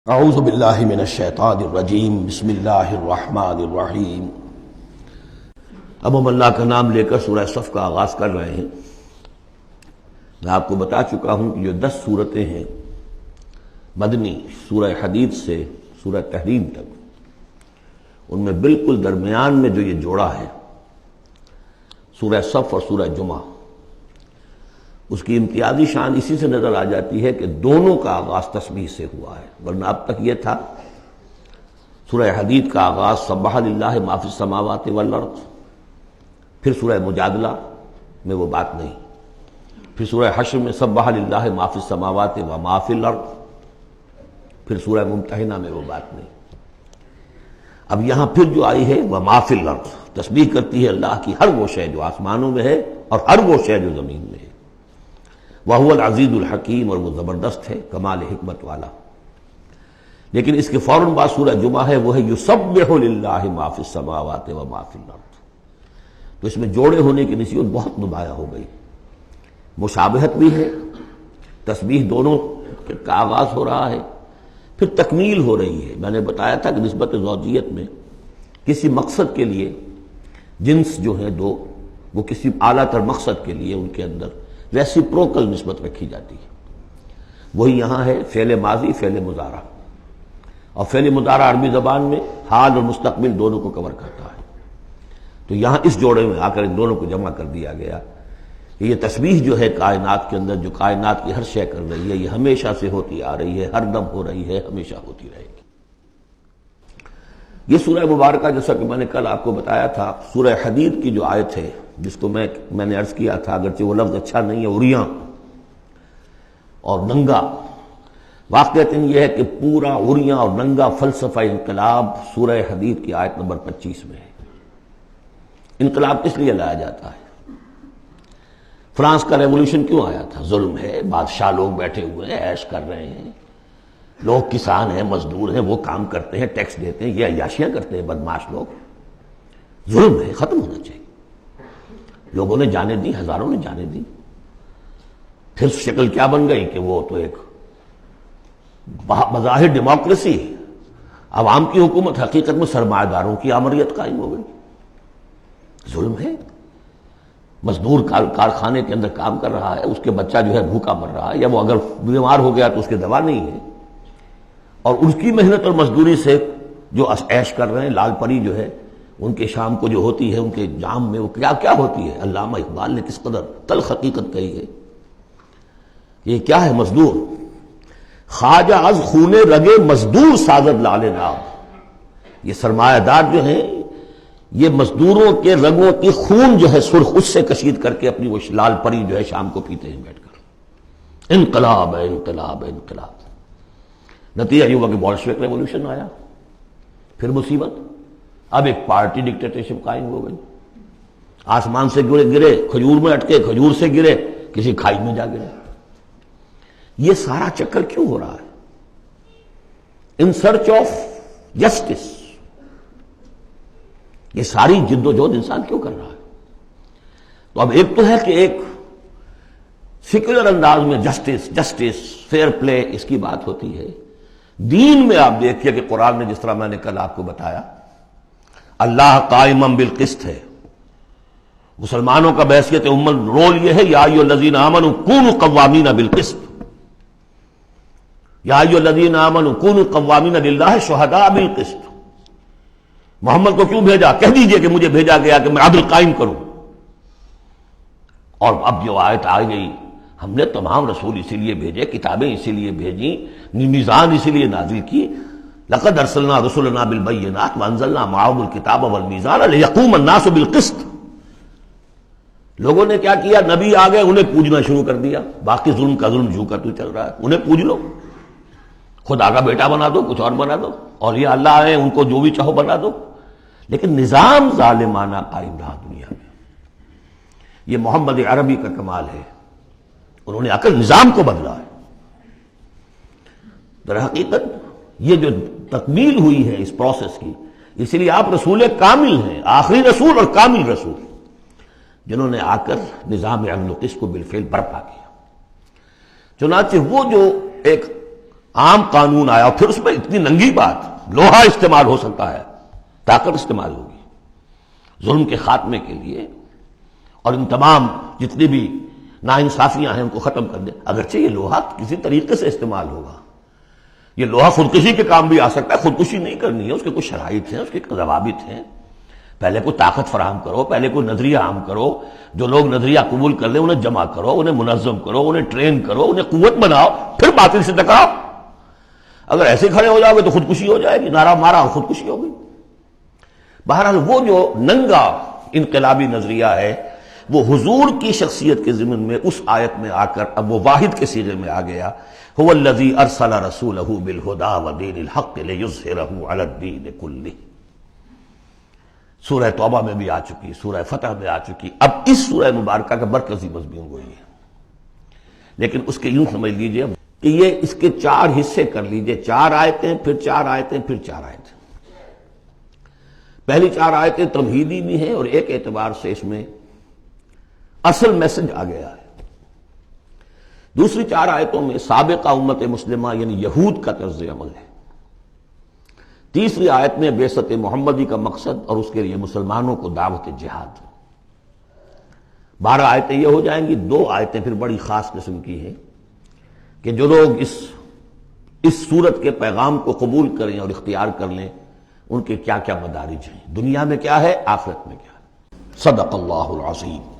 اعوذ باللہ من الشیطان الرجیم بسم اللہ الرحمن الرحیم۔ اب ہم اللہ کا نام لے کر سورہ صف کا آغاز کر رہے ہیں۔ میں آپ کو بتا چکا ہوں کہ جو 10 صورتیں ہیں مدنی، سورہ حدید سے سورہ تحریم تک، ان میں بالکل درمیان میں جو یہ جوڑا ہے سورہ صف اور سورہ جمعہ، اس کی امتیازی شان اسی سے نظر آ جاتی ہے کہ دونوں کا آغاز تسبیح سے ہوا ہے، ورنہ اب تک یہ تھا سورہ حدید کا آغاز سبح للہ ما فی السماوات والارض، پھر سورہ مجادلہ میں وہ بات نہیں، پھر سورہ حشر میں سبح للہ ما فی السماوات وما فی الارض، پھر سورہ ممتحنہ میں وہ بات نہیں۔ اب یہاں پھر جو آئی ہے وما فی الارض، تسبیح کرتی ہے اللہ کی ہر وہ شے جو آسمانوں میں ہے اور ہر وہ شے جو زمین میں ہے۔ وَهُوَ الْعَزِيزُ الْحَكِيمُ، اور وہ زبردست ہے، کمال حکمت والا۔ لیکن اس کے فوراً بعد سورہ جمعہ ہے، وہ ہے يُسَبِّحُ لِلَّهِ مَا فِي السَّمَاوَاتِ وَمَا فِي الْأَرْضِ، تو اس میں جوڑے ہونے کی نسبت بہت نمایاں ہو گئی، مشابہت بھی ہے، تسبیح دونوں کا آغاز ہو رہا ہے، پھر تکمیل ہو رہی ہے۔ میں نے بتایا تھا کہ نسبت زوجیت میں کسی مقصد کے لیے جنس جو ہیں دو، وہ کسی اعلیٰ تر مقصد کے لیے ان کے اندر ریسیپروکل نسبت رکھی جاتی ہے۔ وہی یہاں ہے فعل ماضی، فعل مضارع، اور فعل مضارع عربی زبان میں حال اور مستقبل دونوں کو کور کرتا ہے، تو یہاں اس جوڑے میں آ کر ان دونوں کو جمع کر دیا گیا کہ یہ تسبیح جو ہے کائنات کے اندر، جو کائنات کی ہر شے کر رہی ہے، یہ ہمیشہ سے ہوتی آ رہی ہے، ہر دم ہو رہی ہے، ہمیشہ ہوتی رہے گی۔ یہ سورہ مبارکہ، جیسا کہ میں نے کل آپ کو بتایا تھا، سورہ حدید کی جو آیت ہے، جس کو میں نے عرض کیا تھا، اگرچہ وہ لفظ اچھا نہیں ہے، عریاں اور ننگا، واقعتاً یہ ہے کہ پورا عریاں اور ننگا فلسفہ انقلاب سورہ حدید کی آیت نمبر 25 میں ہے۔ انقلاب کس لیے لایا جاتا ہے؟ فرانس کا ریولوشن کیوں آیا تھا؟ ظلم ہے، بادشاہ لوگ بیٹھے ہوئے ہیں، عیش کر رہے ہیں، لوگ کسان ہیں، مزدور ہیں، وہ کام کرتے ہیں، ٹیکس دیتے ہیں، یہ عیاشیاں کرتے ہیں بدماش لوگ، ظلم ہے، ختم ہونا چاہیے۔ لوگوں نے جانے دی، ہزاروں نے جانے دی، پھر شکل کیا بن گئی کہ وہ تو ایک بظاہر ڈیموکریسی، عوام کی حکومت، حقیقت میں سرمایہ داروں کی آمریت قائم ہو گئی۔ ظلم ہے، مزدور کارخانے کے اندر کام کر رہا ہے، اس کے بچہ جو ہے بھوکا مر رہا ہے، یا وہ اگر بیمار ہو گیا تو اس کی دوا نہیں ہے، اور اس کی محنت اور مزدوری سے جو عیش کر رہے ہیں، لال پری جو ہے ان کے شام کو جو ہوتی ہے، ان کے جام میں وہ کیا کیا ہوتی ہے، علامہ اقبال نے کس قدر تلخ حقیقت کہی ہے۔ یہ کیا ہے؟ مزدور، خواجہ از خونے رگے مزدور سازد لال ناب، یہ سرمایہ دار جو ہیں، یہ مزدوروں کے رگوں کی خون جو ہے سرخ، اس سے کشید کر کے اپنی وہ لال پری جو ہے شام کو پیتے ہیں بیٹھ کر۔ انقلاب ہے، انقلاب ہے، انقلاب۔ نتیجہ یہ ہوا کہ بولشوک ریولوشن آیا، پھر مصیبت، اب ایک پارٹی ڈکٹیٹرشپ قائم ہو گئی، آسمان سے گرے، کھجور میں اٹکے، کھجور سے گرے، کسی کھائی میں جا گرے۔ یہ سارا چکر کیوں ہو رہا ہے؟ ان سرچ آف جسٹس، یہ ساری جد و جہد انسان کیوں کر رہا ہے؟ تو اب ایک تو ہے کہ ایک سیکولر انداز میں جسٹس، فیئر پلے، اس کی بات ہوتی ہے۔ دین میں آپ دیکھیے کہ قرآن نے، جس طرح میں نے کل آپ کو بتایا، اللہ قائم بالقسط ہے، مسلمانوں کا بحیثیت امت رول یہ ہے، یا ایھا الذین آمنوا کونوا قوامین بالقسط، یا ایھا الذین آمنوا کونوا قوامین للہ شہداء بالقسط۔ محمد کو کیوں بھیجا؟ کہہ دیجئے کہ مجھے بھیجا گیا کہ میں عدل قائم کروں۔ اور اب جو آیت آ گئی، ہم نے تمام رسول اسی لیے بھیجے، کتابیں اسی لیے بھیجیں، میزان اسی لیے نازل کی، لقد ارسلنا رسلنا بالبینات وانزلنا معهم الکتاب والمیزان لیقوم الناس بالقسط۔ لوگوں نے کیا کیا؟ نبی آ گئے، انہیں پوجنا شروع کر دیا، باقی ظلم کا ظلم جو کرتے چل رہا ہے، انہیں پوج لو، خدا کا بیٹا بنا دو، کچھ اور بنا دو، اور یہ اللہ آئے ان کو جو بھی چاہو بنا دو، لیکن نظام ظالمانہ قائم رہا دنیا میں۔ یہ محمد عربی کا کمال ہے، انہوں نے آ کر نظام کو بدلا ہے۔ در حقیقت یہ جو تکمیل ہوئی ہے اس پروسیس کی، اسی لیے آپ رسول کامل ہیں، آخری رسول اور کامل رسول، جنہوں نے آ کر نظام عدل و قسط کو بالفعل برپا کیا۔ چنانچہ وہ جو ایک عام قانون آیا اور پھر اس میں اتنی ننگی بات، لوہا استعمال ہو سکتا ہے، طاقت استعمال ہوگی ظلم کے خاتمے کے لیے، اور ان تمام جتنی بھی ناانصافیاں ہیں ان کو ختم کر دے۔ اگرچہ یہ لوہا کسی طریقے سے استعمال ہوگا، یہ لوہا خودکشی کے کام بھی آ سکتا ہے، خودکشی نہیں کرنی ہے، اس کے کچھ شرائط ہیں، اس کے ضوابط ہیں۔ پہلے کوئی طاقت فراہم کرو، پہلے کوئی نظریہ عام کرو، جو لوگ نظریہ قبول کر لیں انہیں جمع کرو، انہیں منظم کرو، انہیں ٹرین کرو، انہیں قوت بناؤ، پھر باطل سے ٹکراؤ۔ اگر ایسے کھڑے ہو جاؤ گے تو خودکشی ہو جائے گی، نعرہ مارا اور خودکشی ہوگی۔ بہرحال وہ جو ننگا انقلابی نظریہ ہے وہ حضور کی شخصیت کے ضمن میں اس آیت میں آ کر اب وہ واحد کے صیغے میں آ گیا، هو الذی ارسل رسولہ بالہدی ودین الحق لیظہرہ علی الدین کلہ۔ سورہ توبہ میں بھی آ چکی، سورہ فتح میں آ چکی، اب اس سورہ مبارکہ کا مرکزی مضمون وہی ہے، لیکن اس کے یوں سمجھ لیجئے کہ یہ اس کے 4 حصے کر لیجئے، 4 آیتیں، پھر 4 آیتیں، پھر 4 آیتیں۔ پہلی 4 آیتیں تمہیدی بھی ہیں اور ایک اعتبار سے اس میں اصل میسج آ گیا ہے۔ دوسری 4 آیتوں میں سابقہ امت مسلمہ یعنی یہود کا طرز عمل ہے۔ تیسری آیت میں بعثت محمدی کا مقصد اور اس کے لیے مسلمانوں کو دعوت جہاد۔ 12 آیتیں یہ ہو جائیں گی۔ 2 آیتیں پھر بڑی خاص قسم کی ہیں کہ جو لوگ اس سورت کے پیغام کو قبول کریں اور اختیار کر لیں ان کے کیا کیا مدارج ہیں، دنیا میں کیا ہے، آخرت میں کیا ہے۔ صدق اللہ العظیم۔